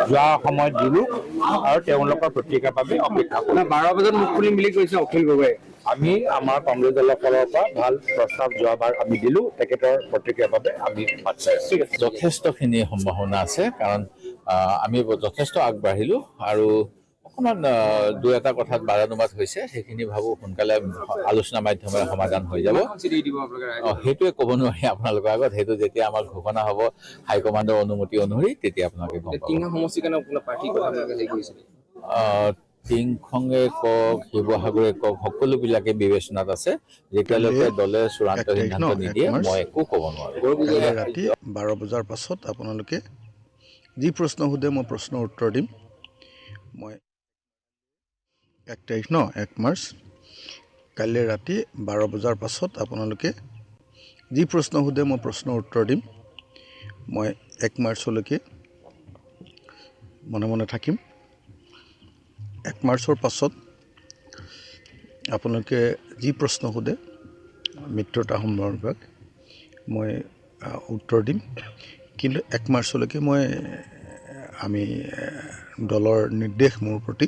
যোৱা সময়ত দিলোঁ আৰু তেওঁলোকৰ প্ৰতিক্ৰিয়াৰ বাবে অপেক্ষা কৰোঁ। 12 বজাত মুখ খুলিম বুলি কৈছে অখিল গগৈয়ে। আমি আমাৰ কংগ্ৰেছ দলৰ ফালৰ পৰা ভাল প্ৰস্তাৱ যোৱাবাৰ আমি দিলোঁ, তেখেতৰ প্ৰতিক্ৰিয়াৰ বাবে আমি বাট চাই আছোঁ। যথেষ্টখিনি সম্ভাৱনা আছে, কাৰণ আমি যথেষ্ট আগবাঢ়িলোঁ আৰু অকণমান দুই এটা কথাত বাদানুবাদ হৈছে, সেইখিনি ভাবোঁ সোনকালে আলোচনাৰ মাধ্যমেৰে সমাধান হৈ যাব। সেইটোৱে ক'ব নোৱাৰি আপোনালোকৰ আগত, সেইটো যেতিয়া আমাৰ ঘোষণা হ'ব হাইকমাণ্ডৰ অনুমতি অনুসৰি তেতিয়া আপোনালোকে গম পাব। টিংখঙে কওক, শিৱসাগৰে কওক, সকলোবিলাকে বিবেচনাত আছে। যেতিয়ালৈকে দলে চূড়ান্ত সিদ্ধান্ত নিদিয়ে মই একো ক'ব নোৱাৰোঁ। কাইলৈ ৰাতি 12 বজাৰ পাছত আপোনালোকে যি প্ৰশ্ন সোধে মই প্ৰশ্নৰ উত্তৰ দিম। মই 1 তাৰিখ 1 মাৰ্চ কাইলৈ ৰাতি 12 বজাৰ পাছত আপোনালোকে যি প্ৰশ্ন সোধে মই প্ৰশ্নৰ উত্তৰ দিম। মই 1 মাৰ্চলৈকে মনে মনে থাকিম। 1 মাৰ্চৰ পাছত আপোনালোকে যি প্ৰশ্ন সোধে মিত্ৰতা সম্পৰ্কত মই উত্তৰ দিম, কিন্তু 1 মাৰ্চলৈকে আমি দলৰ নিৰ্দেশ মোৰ প্ৰতি